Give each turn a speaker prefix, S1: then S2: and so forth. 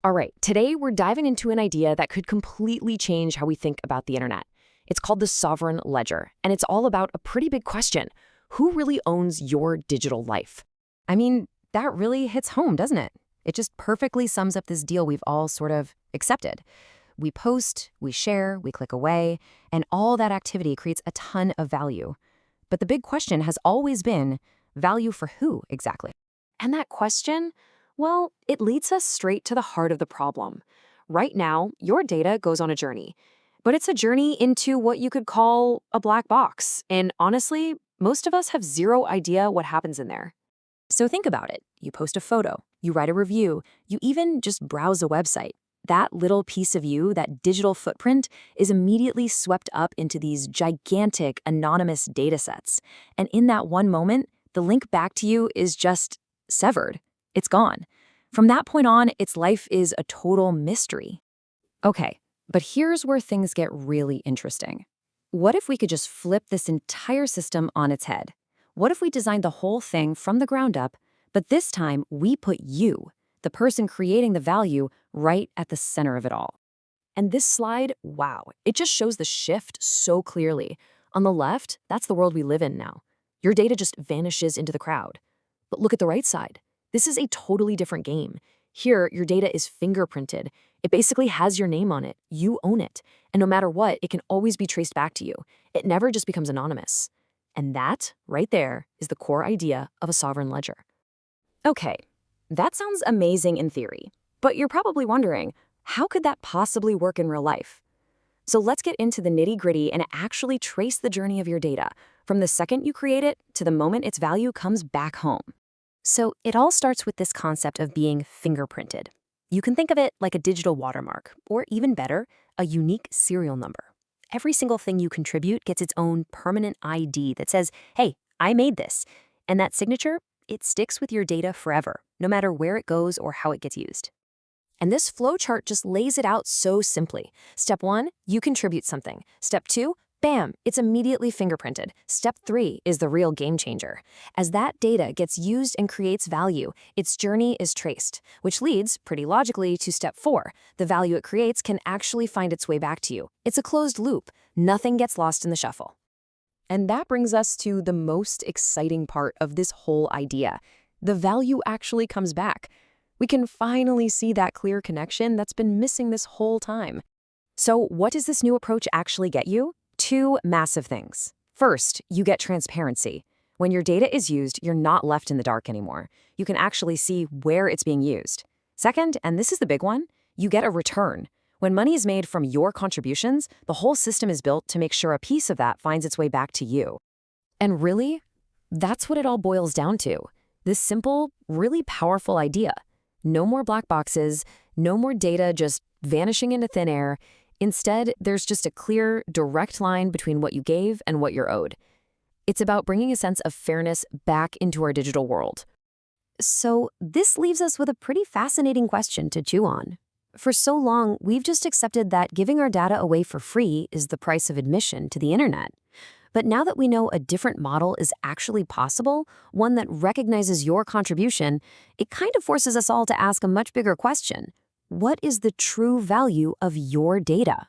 S1: All right, today we're diving into an idea that could completely change how we think about the internet. It's called the sovereign ledger, and it's all about a pretty big question. Who really owns your digital life?
S2: I mean, that really hits home, doesn't it? It just perfectly sums up this deal we've all sort of accepted. We post, we share, we click away, and all that activity creates a ton of value. But the big question has always been, value for who exactly?
S1: And that question, well, it leads us straight to the heart of the problem. Right now, your data goes on a journey, but it's a journey into what you could call a black box. And honestly, most of us have zero idea what happens in there.
S2: So think about it. You post a photo, you write a review, you even just browse a website. That little piece of you, that digital footprint, is immediately swept up into these gigantic anonymous datasets. And in that one moment, the link back to you is just severed. It's gone. From that point on, its life is a total mystery. Okay, but here's where things get really interesting. What if we could just flip this entire system on its head? What if we designed the whole thing from the ground up, but this time we put you, the person creating the value, right at the center of it all? And this slide, wow, it just shows the shift so clearly. On the left, that's the world we live in now. Your data just vanishes into the crowd. But look at the right side. This is a totally different game. Here, your data is fingerprinted. It basically has your name on it. You own it. And no matter what, it can always be traced back to you. It never just becomes anonymous. And that, right there, is the core idea of a sovereign ledger. Okay, that sounds amazing in theory. But you're probably wondering, how could that possibly work in real life? So let's get into the nitty-gritty and actually trace the journey of your data, from the second you create it to the moment its value comes back home. So it all starts with this concept of being fingerprinted. You can think of it like a digital watermark, or even better, a unique serial number. Every single thing you contribute gets its own permanent ID that says, hey, I made this. And that signature, it sticks with your data forever, no matter where it goes or how it gets used. And this flowchart just lays it out so simply. Step 1, you contribute something. Step 2, bam, it's immediately fingerprinted. Step 3 is the real game changer. As that data gets used and creates value, its journey is traced, which leads, pretty logically, to step 4. The value it creates can actually find its way back to you. It's a closed loop. Nothing gets lost in the shuffle. And that brings us to the most exciting part of this whole idea. The value actually comes back. We can finally see that clear connection that's been missing this whole time. So what does this new approach actually get you? 2 massive things. First, you get transparency. When your data is used, you're not left in the dark anymore. You can actually see where it's being used. Second, and this is the big one, you get a return. When money is made from your contributions, the whole system is built to make sure a piece of that finds its way back to you. And really, that's what it all boils down to. This simple, really powerful idea. No more black boxes, no more data just vanishing into thin air. Instead, there's just a clear, direct line between what you gave and what you're owed. It's about bringing a sense of fairness back into our digital world. So this leaves us with a pretty fascinating question to chew on. For so long, we've just accepted that giving our data away for free is the price of admission to the internet. But now that we know a different model is actually possible, one that recognizes your contribution, it kind of forces us all to ask a much bigger question. What is the true value of your data?